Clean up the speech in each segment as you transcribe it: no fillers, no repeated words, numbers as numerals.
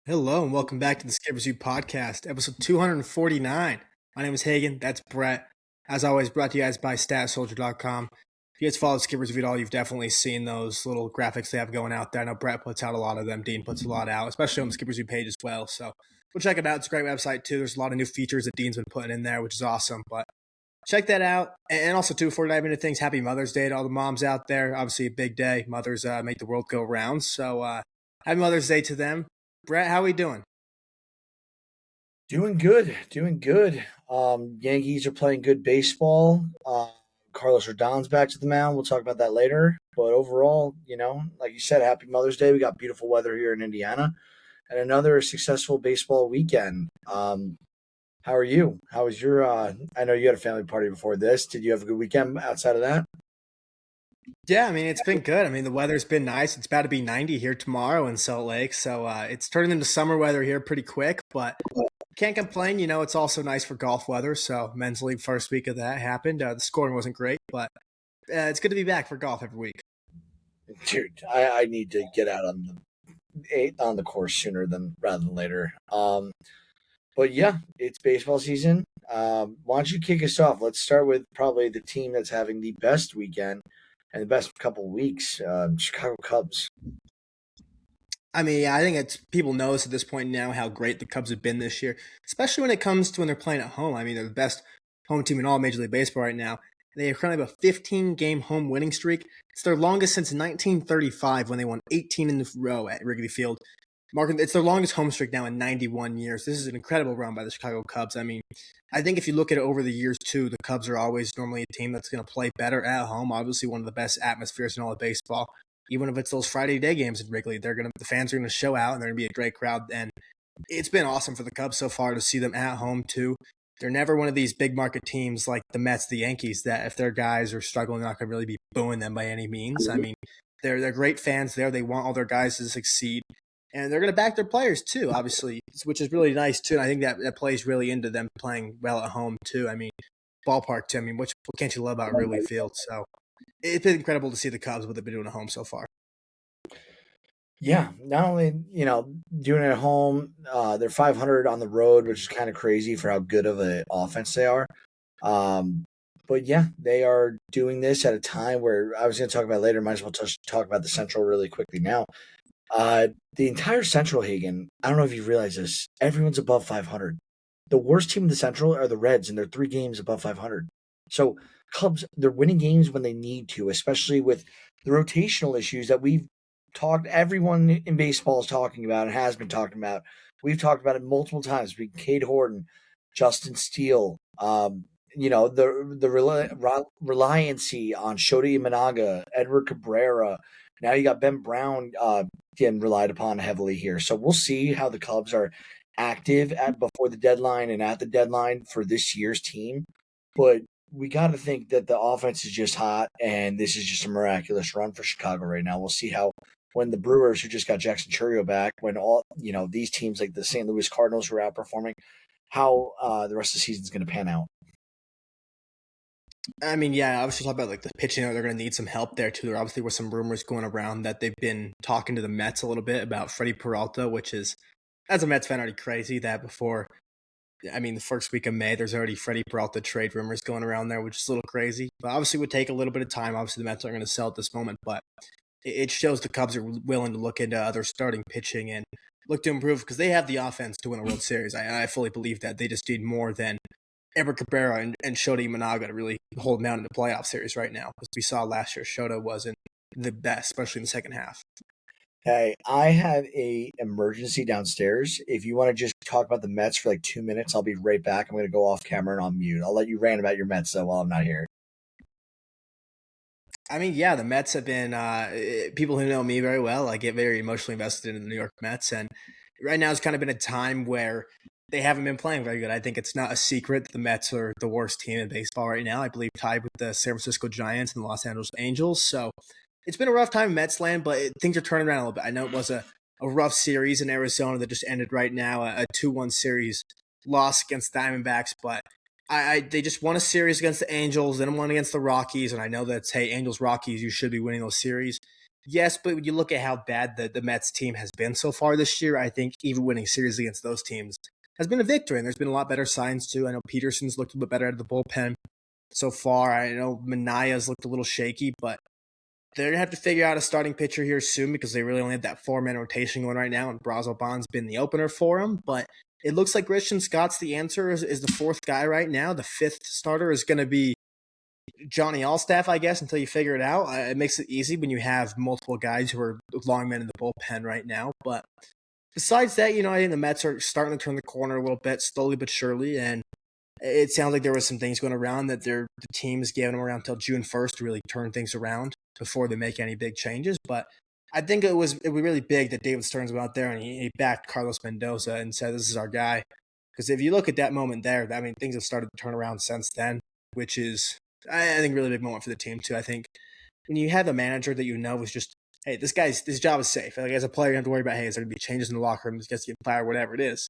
Hello and welcome back to the Skippers View podcast, episode 249. My name is Hagen, that's Brett. As always, brought to you guys by StatSoldier.com. If you guys follow Skippers View at all, you've definitely seen those little graphics they have going out there. I know Brett puts out a lot of them, Dean puts a lot out, especially on the Skippers View page as well. So go check it out. It's a great website too. There's a lot of new features that Dean's been putting in there, which is awesome. But check that out. And also, too, before diving into things, happy Mother's Day to all the moms out there. Obviously, a big day. Mothers make the world go round. So happy Mother's Day to them. Brett, how are we doing? Doing good, doing good. Yankees are playing good baseball. Carlos Rodon's back to the mound. We'll talk about that later. But overall, like you said, happy Mother's Day. We got beautiful weather here in Indiana, and another successful baseball weekend. How are you? How was your? I know you had a family party before this. Did you have a good weekend outside of that? Yeah, I mean, it's been good. I mean, the weather's been nice. It's about to be 90 here tomorrow in Salt Lake. So it's turning into summer weather here pretty quick, but can't complain. It's also nice for golf weather. So men's league first week of that happened. The scoring wasn't great, but it's good to be back for golf every week. Dude, I need to get out on the course sooner than rather than later. But yeah, it's baseball season. Why don't you kick us off? Let's start with probably the team that's having the best weekend and the best couple of weeks, Chicago Cubs. I mean, yeah, I think it's people notice at this point now how great the Cubs have been this year, especially when it comes to when they're playing at home. I mean, they're the best home team in all Major League Baseball right now. They currently have a 15-game home winning streak. It's their longest since 1935 when they won 18 in a row at Wrigley Field. It's their longest home streak now in 91 years. This is an incredible run by the Chicago Cubs. I mean, I think if you look at it over the years too, the Cubs are always normally a team that's going to play better at home. Obviously, one of the best atmospheres in all of baseball. Even if it's those Friday day games in Wrigley, the fans are gonna show out and they're gonna be a great crowd. And it's been awesome for the Cubs so far to see them at home too. They're never one of these big market teams like the Mets, the Yankees, that if their guys are struggling, they're not gonna really be booing them by any means. I mean, they're great fans there. They want all their guys to succeed. And they're going to back their players too, obviously, which is really nice too. And I think that plays really into them playing well at home too. I mean, ballpark too. I mean, what can't you love about Wrigley Field? So it's been incredible to see the Cubs what they've been doing at home so far. Yeah, not only doing it at home, they're 500 on the road, which is kind of crazy for how good of an offense they are. Um, but yeah, they are doing this at a time where I was going to talk about it later. Might as well talk about the Central really quickly now. The entire Central, Hagen. I don't know if you realize this. Everyone's above 500. The worst team in the Central are the Reds, and they're 3 games above 500. So Cubs, they're winning games when they need to, especially with the rotational issues that we've talked. Everyone in baseball is talking about and has been talking about. We've talked about it multiple times. Cade Horton, Justin Steele, the reliancy on Shota Imanaga, Edward Cabrera. Now you got Ben Brown getting relied upon heavily here. So we'll see how the Cubs are active at before the deadline and at the deadline for this year's team. But we got to think that the offense is just hot, and this is just a miraculous run for Chicago right now. We'll see how when the Brewers, who just got Jackson Churio back, when all these teams like the St. Louis Cardinals who are outperforming, how the rest of the season is going to pan out. I mean, yeah, obviously talk about like the pitching. They're going to need some help there too. There obviously were some rumors going around that they've been talking to the Mets a little bit about Freddie Peralta, which is, as a Mets fan, already crazy that before. I mean, the first week of May, there's already Freddie Peralta trade rumors going around there, which is a little crazy. But obviously, would take a little bit of time. Obviously, the Mets aren't going to sell at this moment, but it shows the Cubs are willing to look into other starting pitching and look to improve because they have the offense to win a World Series. I fully believe that they just need more than Edward Cabrera and Shota Imanaga to really hold them down in the playoff series right now. Because we saw last year, Shota wasn't the best, especially in the second half. Hey, I have a emergency downstairs. If you want to just talk about the Mets for like 2 minutes, I'll be right back. I'm going to go off camera and on mute. I'll let you rant about your Mets though while I'm not here. I mean, yeah, the Mets have been people who know me very well. I get very emotionally invested in the New York Mets, and right now it's kind of been a time where they haven't been playing very good. I think it's not a secret that the Mets are the worst team in baseball right now. I believe tied with the San Francisco Giants and the Los Angeles Angels. So it's been a rough time in Mets land, but things are turning around a little bit. I know it was a rough series in Arizona that just ended right now, a 2-1 series loss against Diamondbacks, but they just won a series against the Angels, then one against the Rockies, and I know that's, hey, Angels Rockies, you should be winning those series. Yes, but when you look at how bad the Mets team has been so far this year, I think even winning series against those teams has been a victory. And there's been a lot better signs too. I know Peterson's looked a bit better out of the bullpen so far. I know Manaya's looked a little shaky, but they're going to have to figure out a starting pitcher here soon because they really only have that four-man rotation going right now, and Brazobon's been the opener for them. But it looks like Christian Scott's the answer, is the fourth guy right now. The fifth starter is going to be Johnny Allstaff, I guess, until you figure it out. It makes it easy when you have multiple guys who are long men in the bullpen right now. But besides that, I think the Mets are starting to turn the corner a little bit, slowly but surely, and it sounds like there was some things going around that the team is giving them around until June 1st to really turn things around before they make any big changes. But I think it was really big that David Stearns went out there and he backed Carlos Mendoza and said, this is our guy. Because if you look at that moment there, I mean, things have started to turn around since then, which is, I think, a really big moment for the team, too. I think when you have a manager that is just, hey, this job is safe. Like, as a player, you don't have to worry about, hey, is there going to be changes in the locker room, gets getting fired, whatever it is.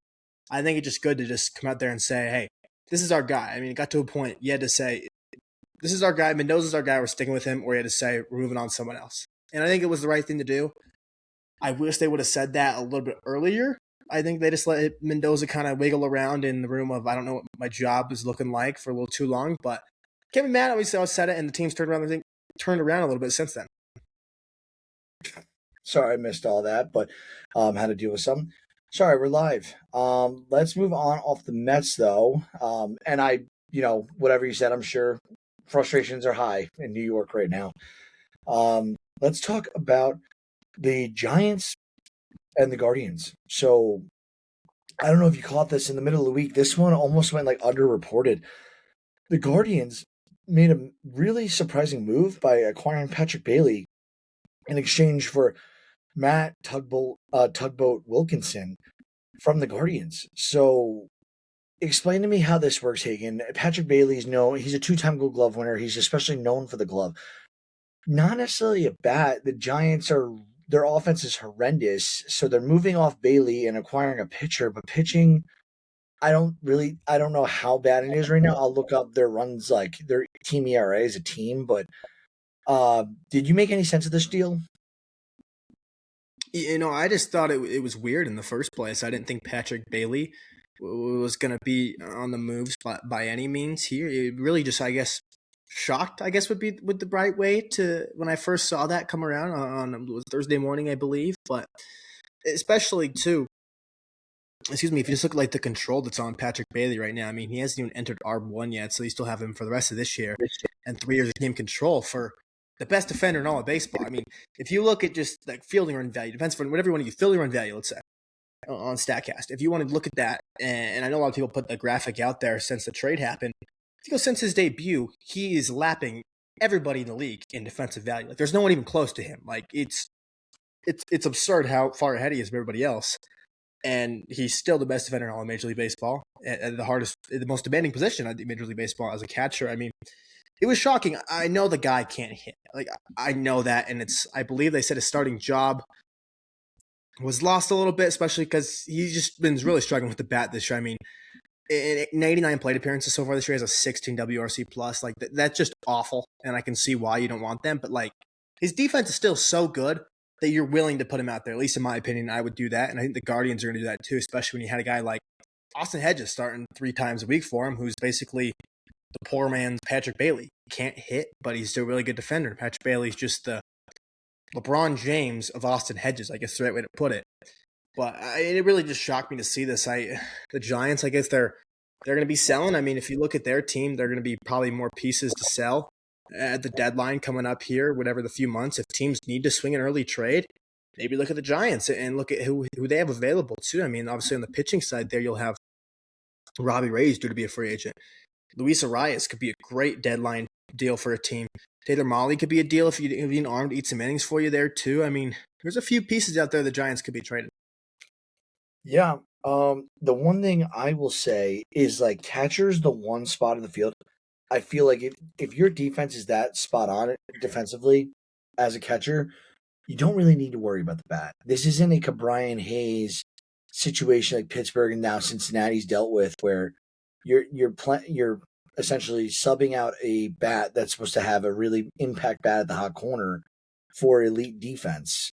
I think it's just good to just come out there and say, hey, this is our guy. I mean, it got to a point you had to say, this is our guy, Mendoza's our guy, we're sticking with him, or you had to say, we're moving on to someone else. And I think it was the right thing to do. I wish they would have said that a little bit earlier. I think they just let Mendoza kind of wiggle around in the room of, I don't know what my job is looking like for a little too long, but can't be mad at me. I said it, and the team's turned around a little bit since then. Sorry, I missed all that, but had to deal with something. Sorry, we're live. Let's move on off the Mets, though. And whatever you said, I'm sure frustrations are high in New York right now. Let's talk about the Giants and the Guardians. So I don't know if you caught this in the middle of the week. This one almost went underreported. The Guardians made a really surprising move by acquiring Patrick Bailey in exchange for Matt Tugboat Wilkinson from the Guardians. So explain to me how this works, Hagen. Patrick Bailey's he's a two-time Gold Glove winner. He's especially known for the glove. Not necessarily a bat. The Giants their offense is horrendous, so they're moving off Bailey and acquiring a pitcher, but pitching, I don't know how bad it is right now. I'll look up their runs, like their team ERA as a team, but did you make any sense of this deal? I just thought it was weird in the first place. I didn't think Patrick Bailey was going to be on the moves by any means here. It really just, I guess, shocked, I guess, would the right way to, when I first saw that come around on Thursday morning, I believe. But especially, too, if you just look at the control that's on Patrick Bailey right now, I mean, he hasn't even entered ARB1 yet, so you still have him for the rest of this year and 3 years of game control for the best defender in all of baseball. I mean, if you look at just fielding run value, depends on whatever you want to use, fielding run value, let's say, on StatCast. If you want to look at that, and I know a lot of people put the graphic out there since the trade happened, since his debut, he is lapping everybody in the league in defensive value. There's no one even close to him. It's absurd how far ahead he is of everybody else. And he's still the best defender in all of Major League Baseball, at the most demanding position in Major League Baseball as a catcher. I mean, it was shocking. I know the guy can't hit. I know that, and I believe they said his starting job was lost a little bit, especially because he's just been really struggling with the bat this year. I mean, in 89 plate appearances so far this year, he has a 16 WRC plus. That's just awful, and I can see why you don't want them. But his defense is still so good that you're willing to put him out there. At least in my opinion, I would do that, and I think the Guardians are going to do that too, especially when you had a guy like Austin Hedges starting 3 times a week for him, who's basically the poor man's Patrick Bailey. He can't hit, but he's still a really good defender. Patrick Bailey's just the LeBron James of Austin Hedges, I guess the right way to put it. But it really just shocked me to see this. The Giants, I guess they're going to be selling. I mean, if you look at their team, they're going to be probably more pieces to sell at the deadline coming up here, whatever the few months. If teams need to swing an early trade, maybe look at the Giants and look at who they have available too. I mean, obviously on the pitching side there, you'll have Robbie Ray's due to be a free agent. Luis Arias could be a great deadline deal for a team. Taylor Molly could be a deal if you need an arm to eat some innings for you there too. I mean, there's a few pieces out there the Giants could be trading. Yeah. The one thing I will say is catcher's the one spot in the field. I feel like if your defense is that spot on defensively as a catcher, you don't really need to worry about the bat. This isn't a Cabrian Hayes situation like Pittsburgh and now Cincinnati's dealt with, where you're essentially subbing out a bat that's supposed to have a really impact bat at the hot corner for elite defense.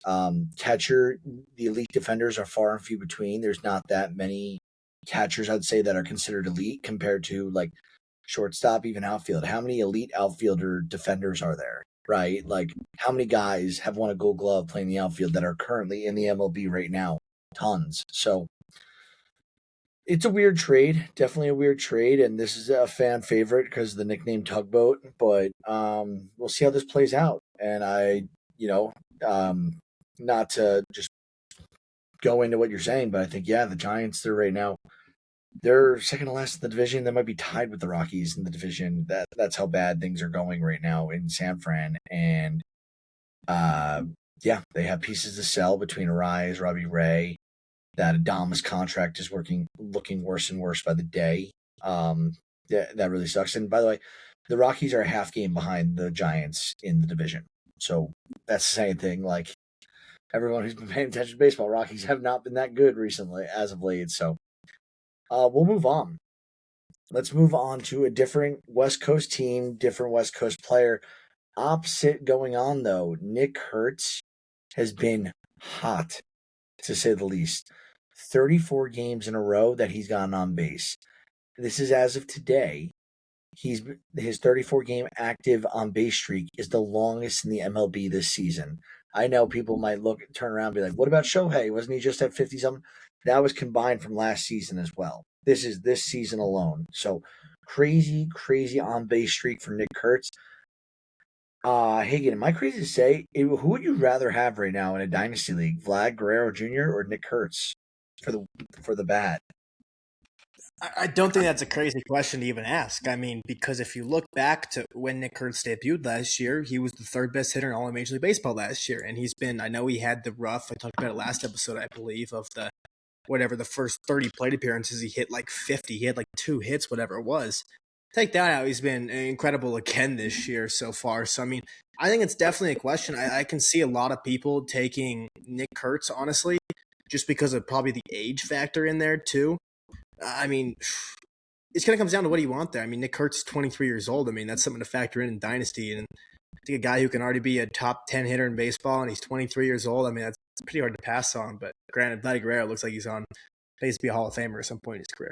Catcher, the elite defenders are far and few between. There's not that many catchers, I'd say, that are considered elite compared to like shortstop, even outfield. How many elite outfielder defenders are there? Right? Like, how many guys have won a Gold Glove playing the outfield that are currently in the MLB right now? Tons. So it's a weird trade, definitely a weird trade, and this is a fan favorite because of the nickname Tugboat. But we'll see how this plays out. And you know, um, not to just go into what you're saying, but I think the Giants, they're right now, they're second to last in the division. They might be tied with the Rockies in the division. That's how bad things are going right now in San Fran. And they have pieces to sell between Arise, Robbie Ray. That Adamas contract is looking worse and worse by the day. That really sucks. And by the way, the Rockies are a half game behind the Giants in the division. So that's the same thing. Like, everyone who's been paying attention to baseball, Rockies have not been that good recently, as of late. So we'll move on. Let's move on to a different West Coast team, different West Coast player. Opposite going on, though. Nick Kurtz has been hot, to say the least. 34 games in a row that he's gotten on base. This is as of today. His 34 game active on base streak is the longest in the MLB this season. I know people might turn around and be like, what about Shohei? Wasn't he just at 50 something? That was combined from last season as well. This is this season alone. So crazy on base streak for Nick Kurtz. Hagen, am I crazy to say, who would you rather have right now in a dynasty league? Vlad Guerrero Jr. or Nick Kurtz for the bat? I don't think that's a crazy question to even ask. I mean, because if you look back to when Nick Kurtz debuted last year, he was the third best hitter in all of Major League Baseball last year. And I know he had the rough, I talked about it last episode, I believe, of the first 30 plate appearances, he hit like 50. He had like 2 hits, whatever it was. Take that out, he's been incredible again this year so far. So, I mean, I think it's definitely a question. I can see a lot of people taking Nick Kurtz, honestly, just because of probably the age factor in there, too. I mean, it's going to come down to what do you want there. I mean, Nick Kurtz is 23 years old. I mean, that's something to factor in Dynasty. And I think a guy who can already be a top 10 hitter in baseball and he's 23 years old, I mean, that's pretty hard to pass on. But granted, Vladdy Guerrero looks like he's on pace to be a Hall of Famer at some point in his career.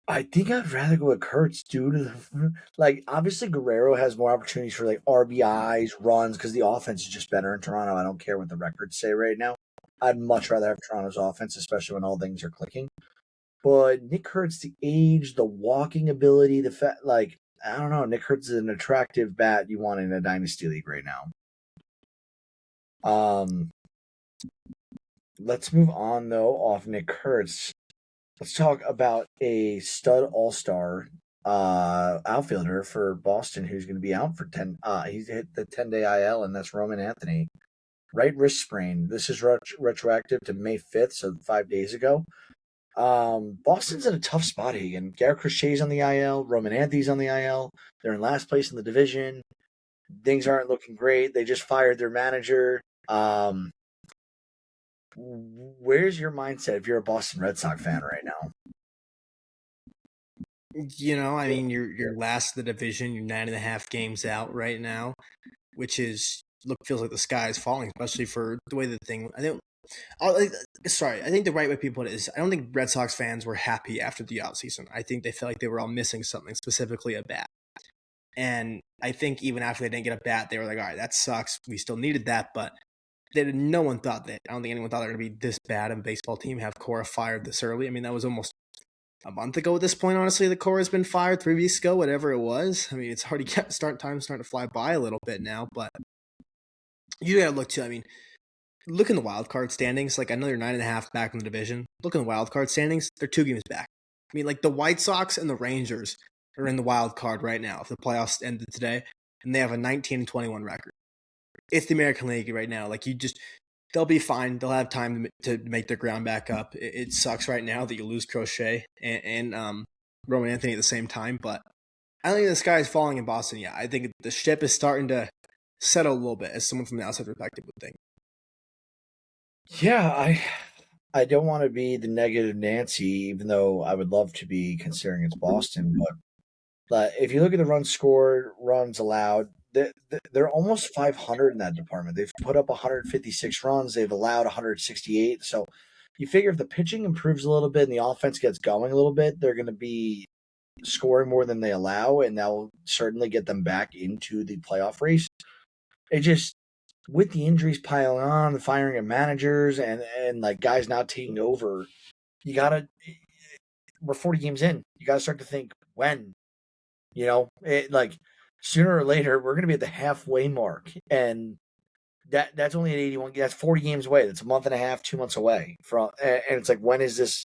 I think I'd rather go with Kurtz due to like, obviously Guerrero has more opportunities for like RBIs, runs, because the offense is just better in Toronto. I don't care what the records say right now. I'd much rather have Toronto's offense, especially when all things are clicking. But Nick Kurtz, the age, the walking ability, I don't know. Nick Kurtz is an attractive bat you want in a dynasty league right now. Let's move on though off Nick Kurtz. Let's talk about a stud all-star outfielder for Boston who's going to be out for 10. He's hit the 10-day IL, and that's Roman Anthony. Right wrist sprain. This is retroactive to May 5th, so 5 days ago. Boston's in a tough spot, Hagen. Garrett Crochet's on the IL. Roman Anthony's on the IL. They're in last place in the division. Things aren't looking great. They just fired their manager. Where's your mindset if you're a Boston Red Sox fan right now? I mean, you're last in the division. You're 9.5 games out right now, which feels like the sky is falling, especially for the way the thing. I think the right way people put it is I don't think Red Sox fans were happy after the offseason. I think they felt like they were all missing something, specifically a bat. And I think even after they didn't get a bat, they were like, all right, that sucks. We still needed that, but no one thought that. I don't think anyone thought they were going to be this bad of a baseball team, have Cora fired this early. I mean, that was almost a month ago at this point, honestly. The Cora's been fired 3 weeks ago, whatever it was. I mean, it's already starting to fly by a little bit now, but you got to look too. I mean, look in the wild card standings. Like, I know you're 9.5 back in the division. Look in the wild card standings. They're 2 games back. I mean, like, the White Sox and the Rangers are in the wild card right now if the playoffs ended today, and they have a 19-21 record. It's the American League right now. Like, they'll be fine. They'll have time to make their ground back up. It sucks right now that you lose Crochet and Roman Anthony at the same time, but I don't think the sky is falling in Boston yet. I think the ship is starting to settle a little bit, as someone from the outside perspective would think. Yeah, I don't want to be the negative Nancy, even though I would love to be, considering it's Boston. But if you look at the runs scored, runs allowed, they're almost 500 in that department. They've put up 156 runs. They've allowed 168. So you figure if the pitching improves a little bit and the offense gets going a little bit, they're going to be scoring more than they allow, and that will certainly get them back into the playoff race. It just, with the injuries piling on, the firing of managers, and like guys not taking over, you gotta. We're 40 games in. You gotta start to think when. Like sooner or later we're gonna be at the halfway mark, and that's only at 81. That's 40 games away. That's a month and a half, 2 months away from, and it's like, when is this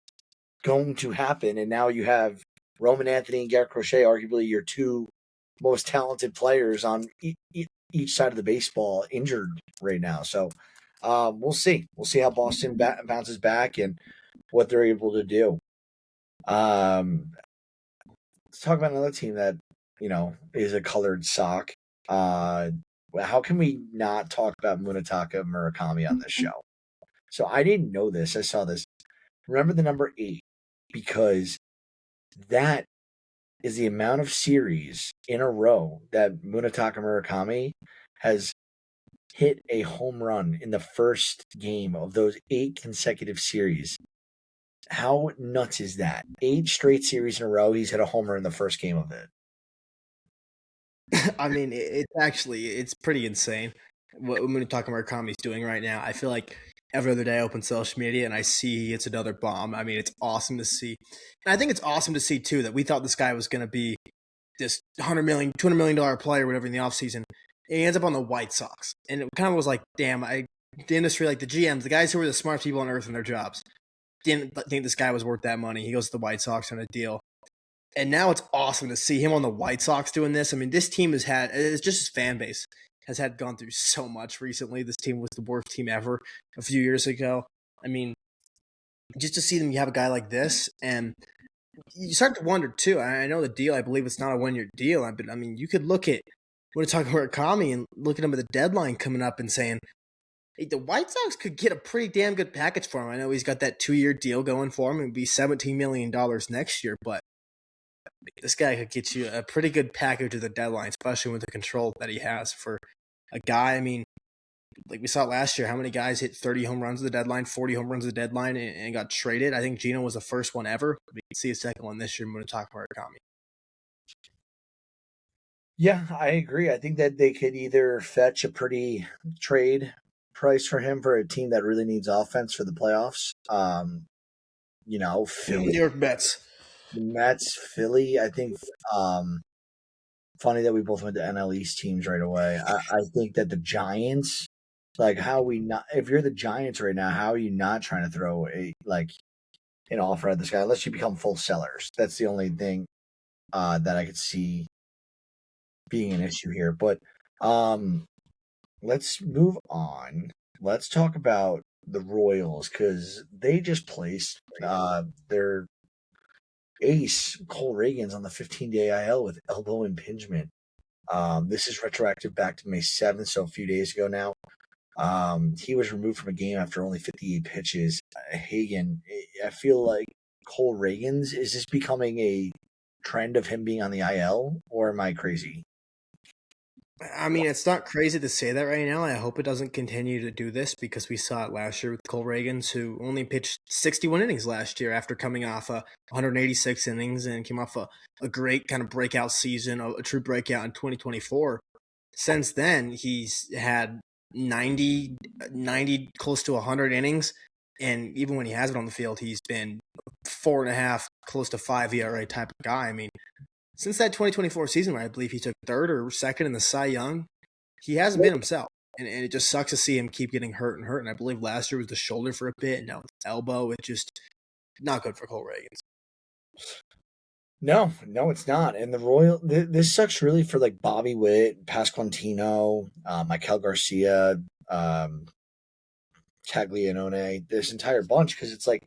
going to happen? And now you have Roman Anthony and Garrett Crochet, arguably your two most talented players on each side of the baseball, injured right now. So we'll see. We'll see how Boston bounces back and what they're able to do. Let's talk about another team that, is a colored sock. How can we not talk about Munetaka Murakami on this show? So I didn't know this. I saw this. Remember the number 8, because that is the amount of series in a row that Munetaka Murakami has hit a home run in the first game of those 8 consecutive series. How nuts is that? 8 straight series in a row, he's hit a homer in the first game of it. I mean, it's pretty insane what Munetaka Murakami is doing right now. I feel like every other day I open social media and I see it's another bomb. I mean, it's awesome to see. And I think it's awesome to see, too, that we thought this guy was going to be this $100 million, $200 million player, whatever, in the offseason. He ends up on the White Sox. And it kind of was like, damn, the industry, like the GMs, the guys who were the smartest people on earth in their jobs, didn't think this guy was worth that money. He goes to the White Sox on a deal. And now it's awesome to see him on the White Sox doing this. I mean, this team it's just his fan base has gone through so much recently. This team was the worst team ever a few years ago. I mean, just to see them, you have a guy like this, and you start to wonder too. I know the deal. I believe it's not a 1-year deal, but I mean, you could look at we're talking about Murakami and look at him at the deadline coming up and saying, hey, the White Sox could get a pretty damn good package for him. I know he's got that 2-year deal going for him. It'd be $17 million next year, but this guy could get you a pretty good package at the deadline, especially with the control that he has for a guy. I mean, like we saw last year, how many guys hit 30 home runs at the deadline, 40 home runs at the deadline, and got traded? I think Gino was the first one ever. We can see a second one this year. I'm going to talk about Murakami. Yeah, I agree. I think that they could either fetch a pretty trade price for him for a team that really needs offense for the playoffs. Philly, New York Mets. the Mets, Philly. I think. Funny that we both went to NL East teams right away. I think that the Giants, like, how we not? If you're the Giants right now, how are you not trying to throw an offer at this guy unless you become full sellers? That's the only thing that I could see being an issue here. But let's move on. Let's talk about the Royals, because they just placed their ace, Cole Reagan's, on the 15-day IL with elbow impingement. This is retroactive back to May 7th, so a few days ago now. He was removed from a game after only 58 pitches. Hagen, I feel like Cole Reagan's, is this becoming a trend of him being on the IL, or am I crazy? I mean, it's not crazy to say that right now. I hope it doesn't continue to do this, because we saw it last year with Cole Reagans, who only pitched 61 innings last year after coming off 186 innings and came off a great kind of breakout season, a true breakout in 2024. Since then, he's had 90, close to 100 innings. And even when he has been on the field, he's been 4.5, close to 5 ERA type of guy. I mean, since that 2024 season where I believe he took 3rd or 2nd in the Cy Young, he hasn't been himself. And it just sucks to see him keep getting hurt and hurt. And I believe last year was the shoulder for a bit, and now it's elbow. It's just not good for Cole Reagans. No, it's not. And the Royal, this sucks really for like Bobby Witt, Pasquantino, Michael Garcia, Caglianone, this entire bunch, because it's like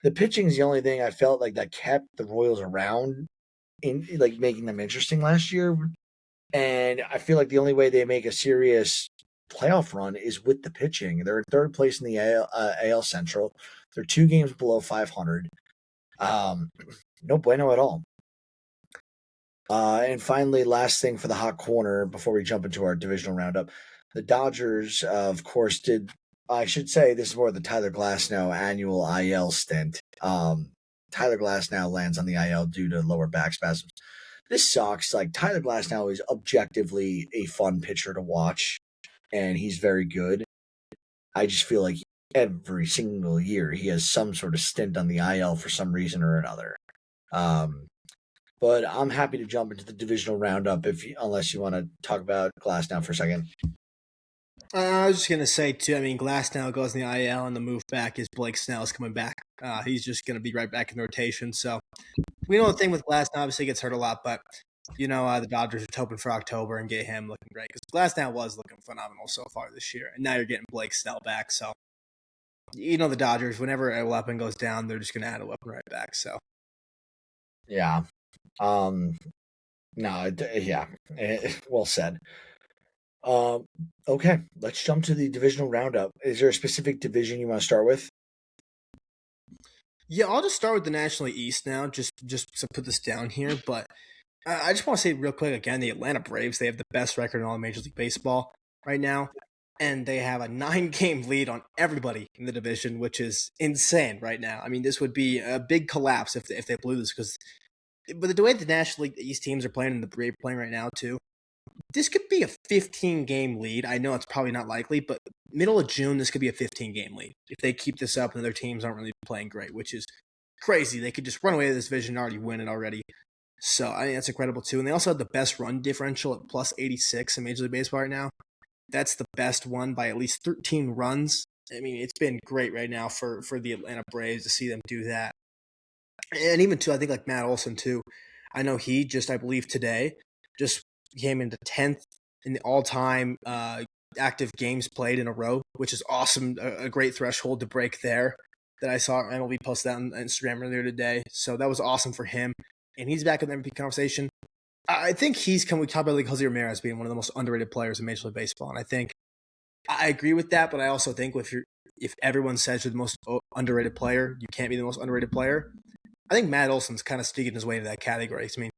the pitching is the only thing I felt like that kept the Royals around, in like making them interesting last year. And I feel like the only way they make a serious playoff run is with the pitching. They're in 3rd place in the AL Central. They're 2 games below 500. No bueno at all. And finally, last thing for the hot corner before we jump into our divisional roundup, the Dodgers, of course, did. I should say this is more the Tyler Glasnow annual IL stint. Tyler Glasnow lands on the IL due to lower back spasms. This sucks. Like Tyler Glasnow is objectively a fun pitcher to watch, and he's very good. I just feel like every single year he has some sort of stint on the IL for some reason or another. Um, but I'm happy to jump into the divisional roundup unless you want to talk about Glass now for a second. I was just gonna say too. I mean, Glass now goes in the IL, and the move back is Blake Snell is coming back. He's just gonna be right back in the rotation. So we know the thing with Glass now. Obviously, he gets hurt a lot, but the Dodgers are hoping for October and get him looking great because Glass now was looking phenomenal so far this year, and now you're getting Blake Snell back. So the Dodgers, whenever a weapon goes down, they're just gonna add a weapon right back. So Yeah. Um. No. Yeah. Well said. Um. Okay. Let's jump to the divisional roundup. Is there a specific division you want to start with? yeah, I'll just start with the National League East now, just to put this down here, but. I just want to say real quick again, the Atlanta Braves, they have the best record in all of Major League Baseball right now, and they have a 9-game lead on everybody in the division, which is insane right now. I mean, this would be a big collapse if they blew this but the way the National League East teams are playing and the Braves playing right now too, this could be a 15-game lead. I know it's probably not likely, but middle of June, this could be a 15-game lead if they keep this up and their teams aren't really playing great, which is crazy. They could just run away with this division and already win it already. So I think that's incredible too. And they also have the best run differential at plus 86 in Major League Baseball right now. That's the best one by at least 13 runs. I mean, it's been great right now for the Atlanta Braves to see them do that. And even too, I think like Matt Olson too. I know he just, I believe today, just came into 10th in the all-time active games played in a row, which is awesome. A great threshold to break there that I saw MLB post that on Instagram earlier today. So that was awesome for him. And he's back in the MVP conversation. I think we talk about like Jose Ramirez being one of the most underrated players in Major League Baseball. And I think I agree with that, but I also think if everyone says you're the most underrated player, you can't be the most underrated player. I think Matt Olson's kind of sneaking his way into that category. I mean,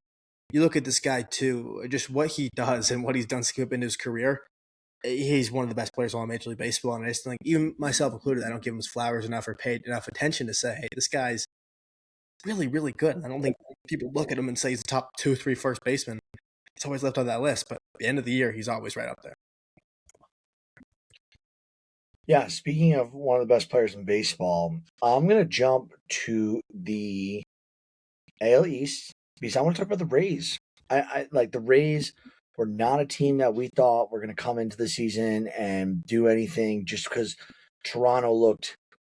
you look at this guy too, just what he does and what he's done skip into his career. He's one of the best players on Major League Baseball, and I just think, even myself included, I don't give him his flowers enough or paid enough attention to say, hey, this guy's really, really good. I don't think people look at him and say he's the top 2, 3 first baseman. He's always left on that list, but at the end of the year, he's always right up there. Yeah, speaking of one of the best players in baseball, I'm going to jump to the AL East because I want to talk about the Rays. I like the Rays were not a team that we thought were going to come into the season and do anything just because Toronto looked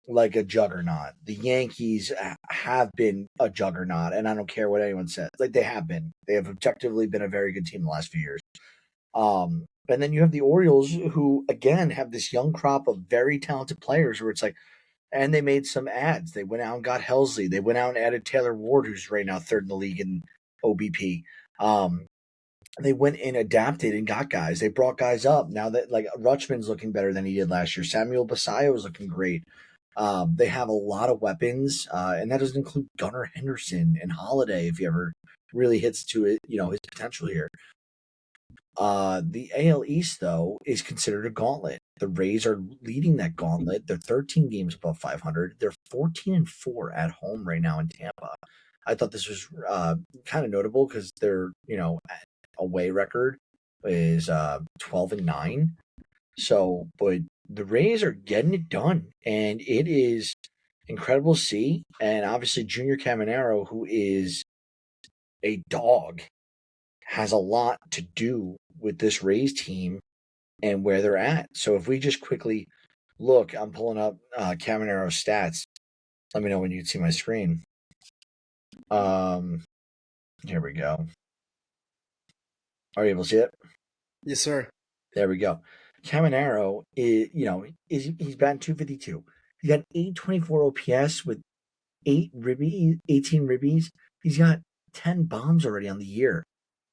like a juggernaut. The Yankees have been a juggernaut, and I don't care what anyone says. Like they have been. They have objectively been a very good team the last few years. And then you have the Orioles, who again have this young crop of very talented players. Where it's like, and they made some ads. They went out and got Helsley. They went out and added Taylor Ward, who's right now third in the league in OBP. They went and adapted and got guys. They brought guys up. Now that like Rutschman's looking better than he did last year. Samuel Basayo is looking great. They have a lot of weapons, and that doesn't include Gunnar Henderson and Holiday if he ever really hits to it, his potential here. The AL East, though, is considered a gauntlet. The Rays are leading that gauntlet. They're 13 games above 500. They're 14-4 at home right now in Tampa. I thought this was kind of notable because their away record is 12-9. So, but the Rays are getting it done, and it is incredible to see. And obviously, Junior Caminero, who is a dog, has a lot to do with this Rays team and where they're at. So if we just quickly look, I'm pulling up Caminero's stats. Let me know when you can see my screen. Here we go. Are you able to see it? Yes, sir. There we go. Caminero is, he's batting 252. He's got 824 OPS with 18 ribbies. He's got 10 bombs already on the year.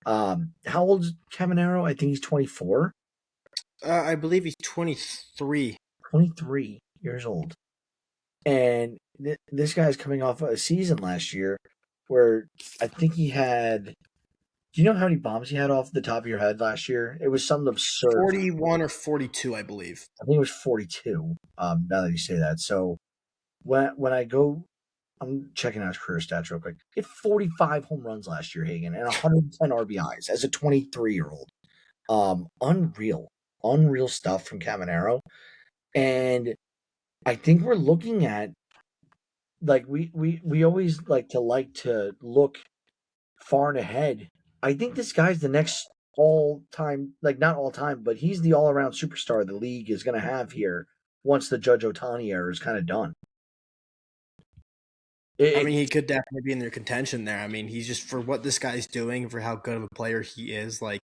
How old is Caminero? I think he's 24. I believe he's 23. 23 years old. And this guy's coming off a season last year where I think he had Do you know how many bombs he had off the top of your head last year? It was something absurd. 41 or 42, I believe. I think it was 42. Now that you say that, so when I go, I'm checking out his career stats real quick. He had 45 home runs last year, Hagen, and 110 RBIs as a 23-year-old. Unreal, unreal stuff from Caminero. And I think we're looking at like we always like to look far and ahead. I think this guy's the next all time, like not all time, but he's the all around superstar the league is going to have here once the Judge Otani era is kind of done. I It, mean, he could definitely be in their contention there. I mean, he's just for what this guy's doing, for how good of a player he is. Like,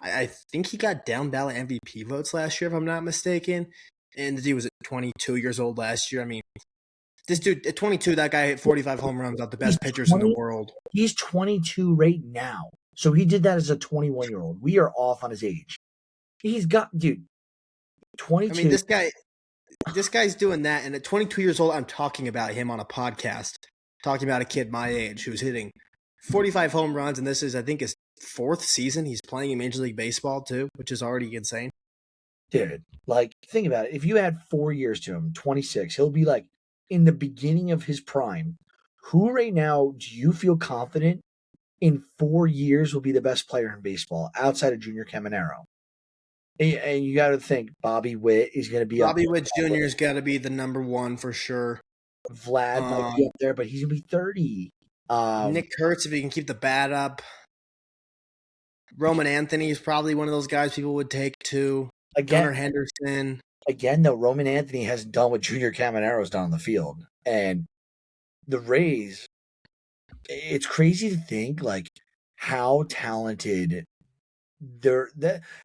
I think he got down ballot MVP votes last year, if I'm not mistaken. And the dude was at 22 years old last year. I mean, this dude at 22, that guy hit 45 home runs out the he's best pitchers in the world. He's 22 right now. So he did that as a 21-year-old. We are off on his age. He's got, dude, I mean, 22. this guy's doing that, and at 22 years old, I'm talking about him on a podcast, talking about a kid my age who's hitting 45 home runs, and this is, I think, his fourth season. He's playing in Major League Baseball too, which is already insane. Dude, like, think about it. If you add 4 years to him, 26, he'll be like in the beginning of his prime. Who right now do you feel confident in 4 years will be the best player in baseball outside of Junior Caminero? And you got to think Bobby Witt is going to be Bobby up Witt Jr.'s got to be the number one for sure. there. Vlad might be up there, but he's going to be 30. Nick Kurtz, if he can keep the bat up. Roman Anthony is probably one of those guys people would take too. Gunnar Henderson. Again, though, Roman Anthony hasn't done what Junior Caminero's done on the field. And the Rays, it's crazy to think like how talented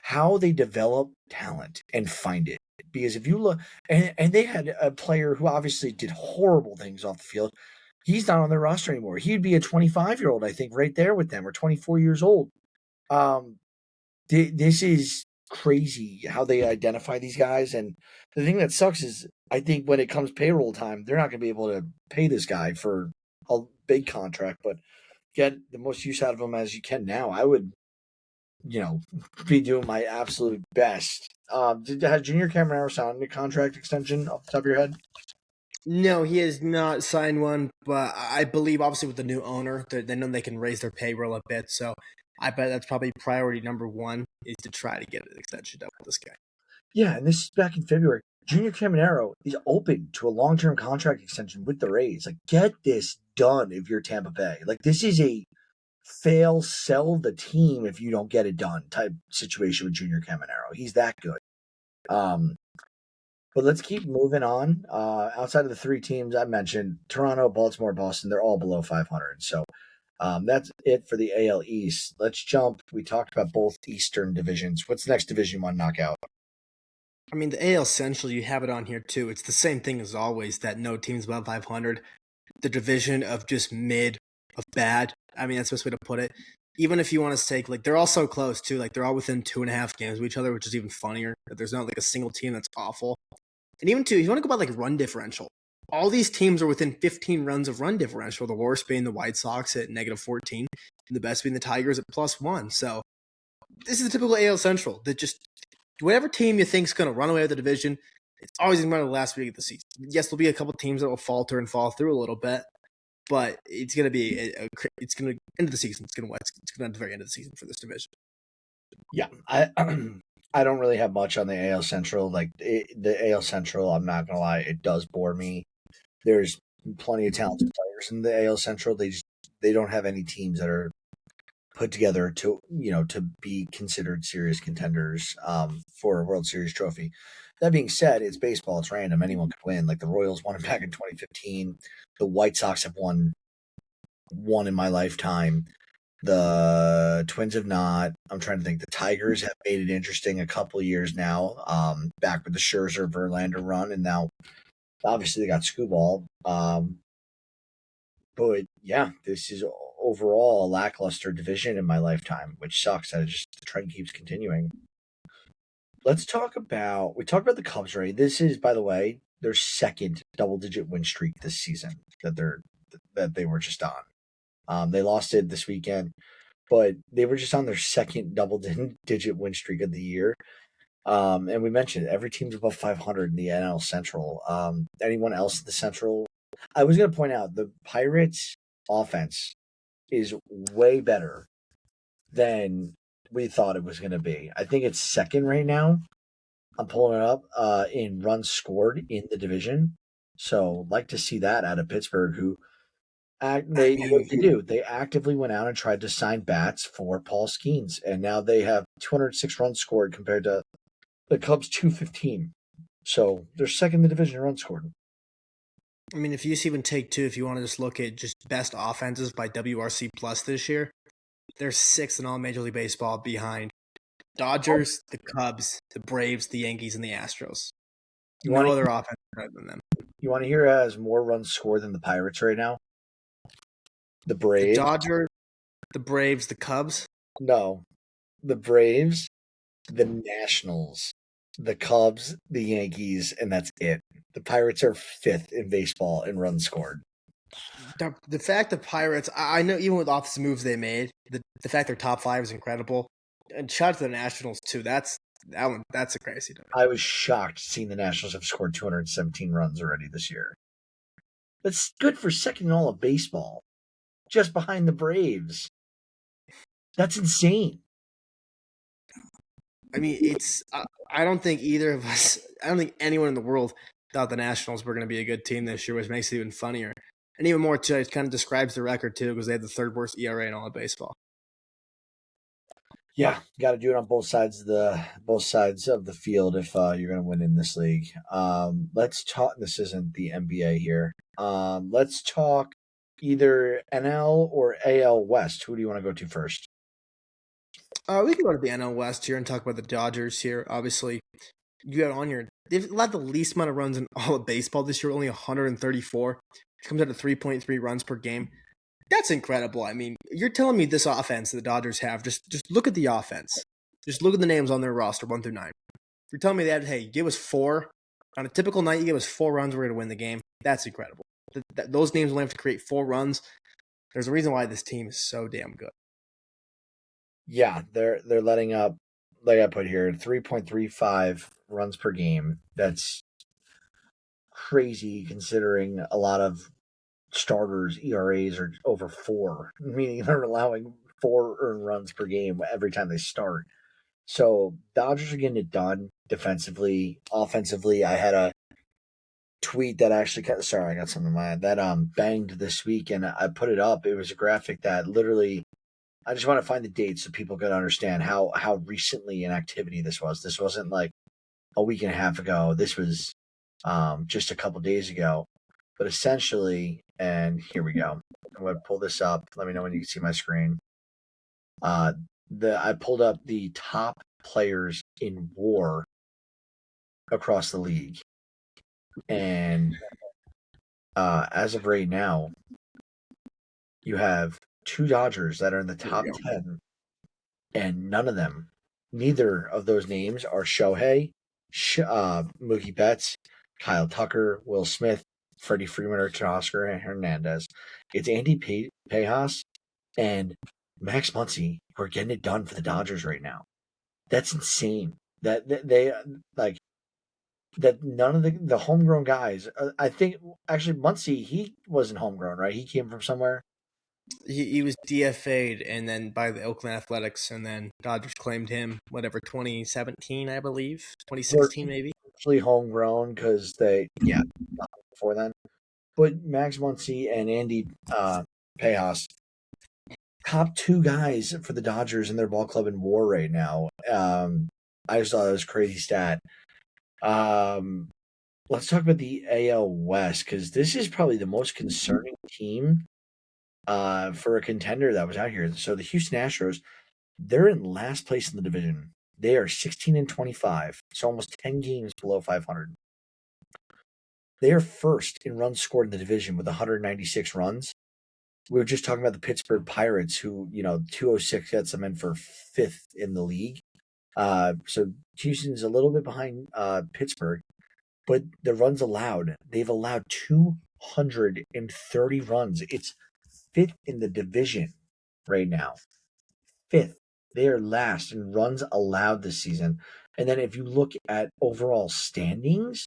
how they develop talent and find it. Because if you look, and they had a player who obviously did horrible things off the field. He's not on their roster anymore. He'd be a 25-year-old, I think, right there with them, or 24 years old. This is crazy how they identify these guys. And the thing that sucks is I think when it comes payroll time, they're not going to be able to pay this guy for a big contract, but get the most use out of him as you can now. I would, be doing my absolute best. Has Junior Caminero signed a contract extension off the top of your head? No, he has not signed one, but I believe obviously with the new owner, they know they can raise their payroll a bit. So I bet that's probably priority number one is to try to get an extension done with this guy. Yeah, and this is back in February. Junior Caminero is open to a long-term contract extension with the Rays. Like, get this done if you're Tampa Bay. Like, this is a sell the team if you don't get it done type situation with Junior Caminero. He's that good. But let's keep moving on. Outside of the three teams I mentioned, Toronto, Baltimore, Boston, they're all below 500. So that's it for the AL East. Let's jump. We talked about both Eastern divisions. What's the next division you want to knock out? I mean, the AL Central, you have it on here too. It's the same thing as always, that no teams above 500. The division of just mid, of bad. I mean, that's the best way to put it. Even if you want to take, like, they're all so close too. Like, they're all within 2.5 games of each other, which is even funnier. There's not like a single team that's awful. And even too, if you want to go by like run differential, all these teams are within 15 runs of run differential. The worst being the White Sox at -14, and the best being the Tigers at +1. So this is the typical AL Central that just whatever team you think is going to run away with the division, it's always going to run the last week of the season. Yes, there'll be a couple teams that will falter and fall through a little bit, but it's going to be it's going to end of the season. It's going to end at the very end of the season for this division. Yeah, I don't really have much on the AL Central. Like the AL Central, I'm not gonna lie, it does bore me. There's plenty of talented players in the AL Central. They don't have any teams that are put together to be considered serious contenders for a World Series trophy. That being said, it's baseball. It's random. Anyone could win. Like the Royals won it back in 2015. The White Sox have won one in my lifetime. The Twins have not. I'm trying to think. The Tigers have made it interesting a couple of years now. Back with the Scherzer Verlander run, and now obviously they got Skubal. But yeah, this is overall a lackluster division in my lifetime, which sucks. The trend keeps continuing. Let's talk about. We talked about the Cubs, right? This is, by the way, their second double-digit win streak this season that they were just on. They lost it this weekend but they were just on their second double-digit win streak of the year. And we mentioned every team's above 500 in the NL Central. Anyone else in the Central? I was going to point out the Pirates' offense is way better than we thought it was going to be. I think it's second right now. I'm pulling it up in runs scored in the division. So like to see that out of Pittsburgh, who I what mean, they do? They actively went out and tried to sign bats for Paul Skeens, and now they have 206 runs scored compared to the Cubs 215. So they're second in the division in runs scored. if you even take two, if you want to just look at just best offenses by WRC plus this year, they're sixth in all Major League Baseball behind Dodgers, the Cubs, the Braves, the Yankees, and the Astros. You No want other to offense better than them. you want to hear who has more runs scored than the Pirates right now? The The Braves. Dodgers, the Braves, the Cubs. No, the Braves, the Nationals, the Cubs, the Yankees, and that's it. The Pirates are fifth in baseball in runs scored. The fact the Pirates, I know even with offensive moves they made, the fact they're top five is incredible. And shout out to the Nationals too. That's a crazy to me. I was shocked seeing the Nationals have scored 217 runs already this year. That's good for second in all of baseball, just behind the Braves. That's insane. It's. I don't think either of us. I don't think anyone in the world thought the Nationals were going to be a good team this year, which makes it even funnier. And even more too, it kind of describes the record too, because they had the third worst ERA in all of baseball. Yeah, got to do it on both sides of the field if you're going to win in this league. Let's talk. This isn't the NBA here. Let's talk either NL or AL West. Who do you want to go to first? We can go to the NL West here and talk about the Dodgers here. Obviously, you got on your. They've allowed the least amount of runs in all of baseball this year, only 134, which comes out to 3.3 runs per game. That's incredible. You're telling me this offense that the Dodgers have, just look at the offense. Just look at the names on their roster, 1 through 9. You're telling me that, hey, give us 4. On a typical night, you give us 4 runs, we're going to win the game. That's incredible. Those names only have to create 4 runs. There's a reason why this team is so damn good. Yeah, they're letting up, like I put here, 3.35 runs per game. That's crazy considering a lot of starters ERAs are over 4, meaning they're allowing 4 earned runs per game every time they start. So Dodgers are getting it done defensively. Offensively, I had a tweet that actually sorry, I got something in my head that banged this week, and I put it up. It was a graphic that literally, I just want to find the dates so people can understand how recently an activity this was. This wasn't like a week and a half ago. This was just a couple days ago. But essentially, and here we go. I'm going to pull this up. Let me know when you can see my screen. I pulled up the top players in WAR across the league, and as of right now, you have 2 Dodgers that are in the top 10, and neither of those names are Shohei, Mookie Betts, Kyle Tucker, Will Smith, Freddie Freeman, or Teoscar Hernandez. It's Andy Pajas and Max Muncy who are getting it done for the Dodgers right now. That's insane. That they like that none of the homegrown guys. I think actually Muncy, he wasn't homegrown, right? He came from somewhere. He was DFA'd and then by the Oakland Athletics, and then Dodgers claimed him, 2017, I believe. 2016, maybe. Actually homegrown because before then. But Max Muncy and Andy Pajas, top 2 guys for the Dodgers in their ball club in WAR right now. I just thought that was a crazy stat. Let's talk about the AL West, because this is probably the most concerning team for a contender that was out here. So the Houston Astros, they're in last place in the division. They are 16-25, so almost 10 games below 500. They are first in runs scored in the division with 196 runs. We were just talking about the Pittsburgh Pirates, who, 206 gets them in for 5th in the league. So Houston's a little bit behind Pittsburgh, but the runs allowed, they've allowed 230 runs. It's 5th in the division right now. 5th. They are last in runs allowed this season. And then if you look at overall standings,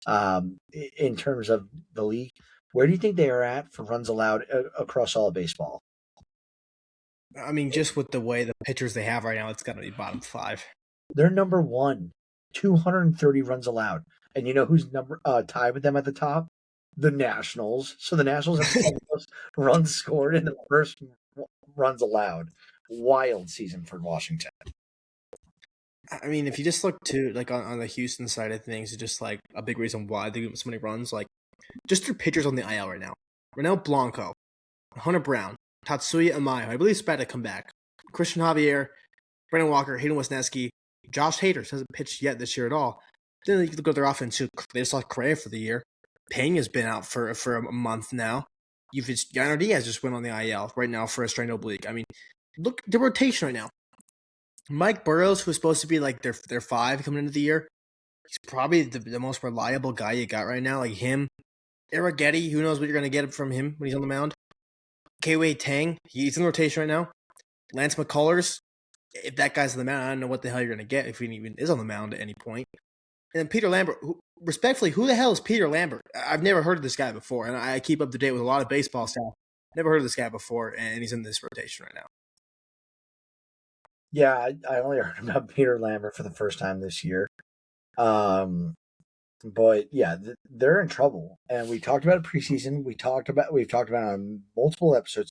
in terms of the league, where do you think they are at for runs allowed across all of baseball? I mean, just with the way the pitchers they have right now, it's got to be bottom 5. They're number one, 230 runs allowed. And you know who's tied with them at the top? The Nationals. So the Nationals have the most runs scored in the first runs allowed. Wild season for Washington. I mean, if you just look to like on the Houston side of things, it's just like a big reason why they get so many runs. Like just their pitchers on the IL right now: Ronel Blanco, Hunter Brown, Tatsuya Amaya, I believe is about to come back. Christian Javier, Brandon Walker, Hayden Wesneski, Josh Hader hasn't pitched yet this year at all. Then you look at their offense. They just lost Correa for the year. Payne has been out for a month now. Yanner Diaz just went on the IL right now for a strained oblique. I mean, look the rotation right now. Mike Burrows, who's supposed to be like their 5 coming into the year, he's probably the most reliable guy you got right now. Like him, Arrighetti, who knows what you're going to get from him when he's on the mound. K-Wei Tang, he's in the rotation right now. Lance McCullers, if that guy's on the mound, I don't know what the hell you're going to get if he even is on the mound at any point. And then Peter Lambert, respectfully, who the hell is Peter Lambert? I've never heard of this guy before, and I keep up to date with a lot of baseball stuff. Never heard of this guy before, and he's in this rotation right now. Yeah, I only heard about Peter Lambert for the first time this year. But yeah, they're in trouble, and we talked about it preseason. We've talked about it on multiple episodes.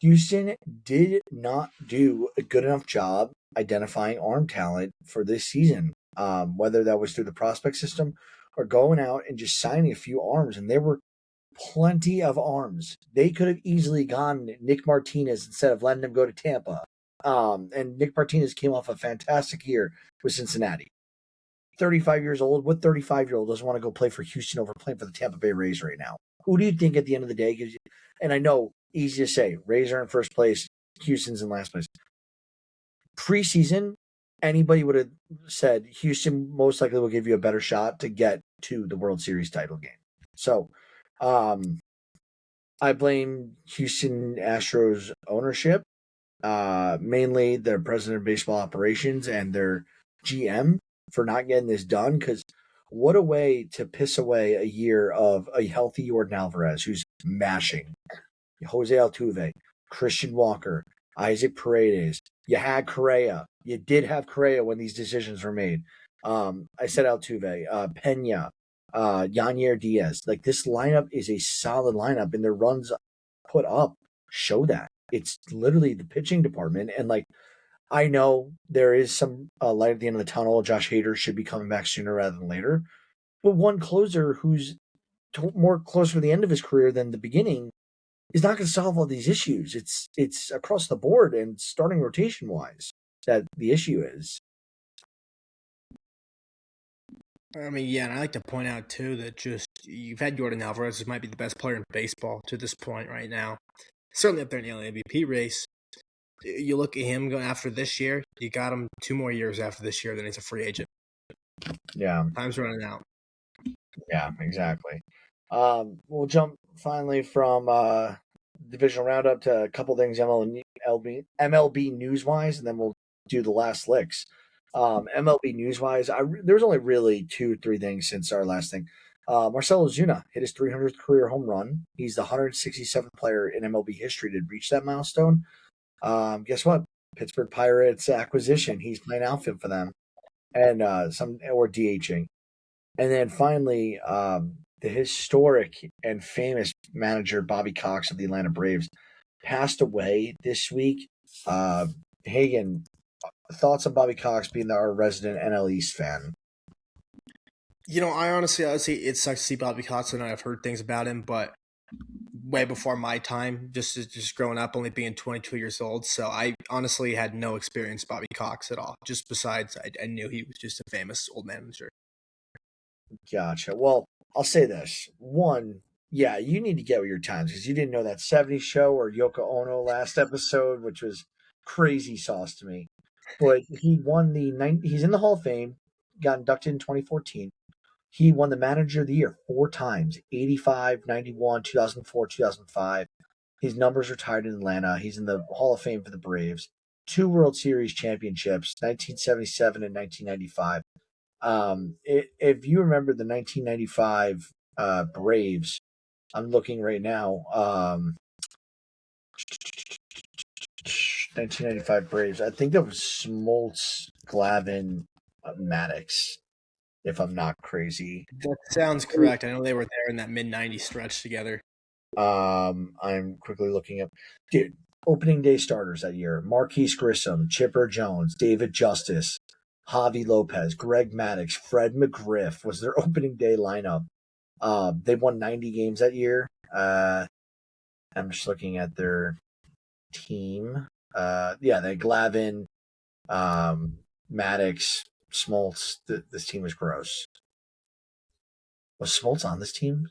Houston did not do a good enough job identifying arm talent for this season. Whether that was through the prospect system or going out and just signing a few arms, and there were plenty of arms. They could have easily gone Nick Martinez instead of letting him go to Tampa. And Nick Martinez came off a fantastic year with Cincinnati. 35 years old. What 35-year-old doesn't want to go play for Houston over playing for the Tampa Bay Rays right now? Who do you think at the end of the day gives you? And I know, easy to say, Rays are in first place, Houston's in last place. Preseason, anybody would have said Houston most likely will give you a better shot to get to the World Series title game. So, I blame Houston Astros ownership, mainly their president of baseball operations and their GM for not getting this done, because what a way to piss away a year of a healthy Yordan Alvarez who's mashing. Jose Altuve, Christian Walker, Isaac Paredes. You had Correa. You did have Correa when these decisions were made. I said Altuve, Pena, Yanier Diaz. Like, this lineup is a solid lineup, and their runs put up show that. It's literally the pitching department, and like, I know there is some light at the end of the tunnel. Josh Hader should be coming back sooner rather than later. But one closer who's more closer to the end of his career than the beginning is not going to solve all these issues. It's across the board and starting rotation wise that the issue is. I mean, yeah, and I like to point out too that just you've had Yordan Alvarez, who might be the best player in baseball to this point right now. Certainly up there in the MVP race. You look at him going after this year, you got him 2 more years after this year, then he's a free agent. Yeah. Time's running out. Yeah, exactly. We'll jump finally from divisional roundup to a couple things MLB news-wise, and then we'll do the last licks. MLB news-wise, there's only really 2-3 things since our last thing. Marcell Ozuna hit his 300th career home run. He's the 167th player in MLB history to reach that milestone. Guess what? Pittsburgh Pirates acquisition. He's playing outfield for them, and DHing. And then finally, the historic and famous manager Bobby Cox of the Atlanta Braves passed away this week. Hagen, thoughts on Bobby Cox being our resident NL East fan? You know, I honestly, it sucks to see Bobby Cox, and I've heard things about him, but way before my time, just growing up, only being 22 years old. So I honestly had no experience with Bobby Cox at all. Just besides, I knew he was just a famous old manager. Gotcha. Well, I'll say this. One, yeah, you need to get with your times because you didn't know that 70s show or Yoko Ono last episode, which was crazy sauce to me. But he won he's in the Hall of Fame, got inducted in 2014. He won the Manager of the Year 4 times, 85, 91, 2004, 2005. His numbers are tied in Atlanta. He's in the Hall of Fame for the Braves. 2 World Series championships, 1977 and 1995. If you remember the 1995 Braves, I'm looking right now. 1995 Braves. I think that was Smoltz, Glavine, Maddox, if I'm not crazy. That sounds correct. I know they were there in that mid '90s stretch together. I'm quickly looking up. Dude, opening day starters that year: Marquise Grissom, Chipper Jones, David Justice, Javi Lopez, Greg Maddux, Fred McGriff was their opening day lineup. They won 90 games that year. I'm just looking at their team. Yeah, they Glavine, Maddox, Smoltz. This team was gross. Was Smoltz on this team?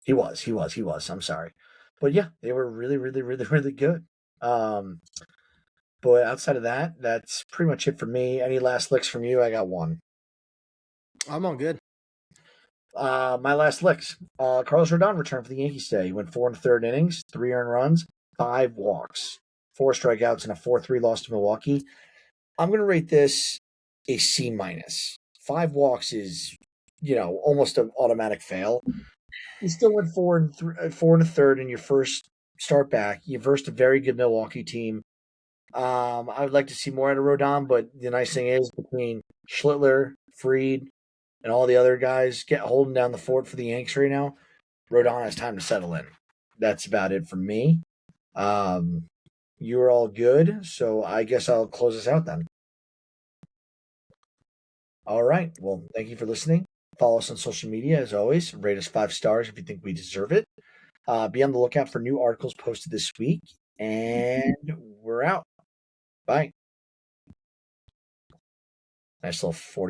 He was. I'm sorry. But yeah, they were really, really, really, really good. Um, but outside of that, that's pretty much it for me. Any last licks from you? I got one. I'm all good. My last licks. Carlos Rodon returned for the Yankees today. He went 4 and 3rd innings, 3 earned runs, 5 walks, 4 strikeouts, and a 4-3 loss to Milwaukee. I'm going to rate this a C minus. 5 walks is, almost an automatic fail. You still went 4 and a third in your first start back. You versed a very good Milwaukee team. I would like to see more out of Rodon, but the nice thing is between Schlittler, Fried, and all the other guys holding down the fort for the Yanks right now, Rodon has time to settle in. That's about it for me. You're all good, so I guess I'll close this out then. All right. Well, thank you for listening. Follow us on social media as always. Rate us 5 stars if you think we deserve it. Be on the lookout for new articles posted this week. And we're out. Bye. Nice little 40.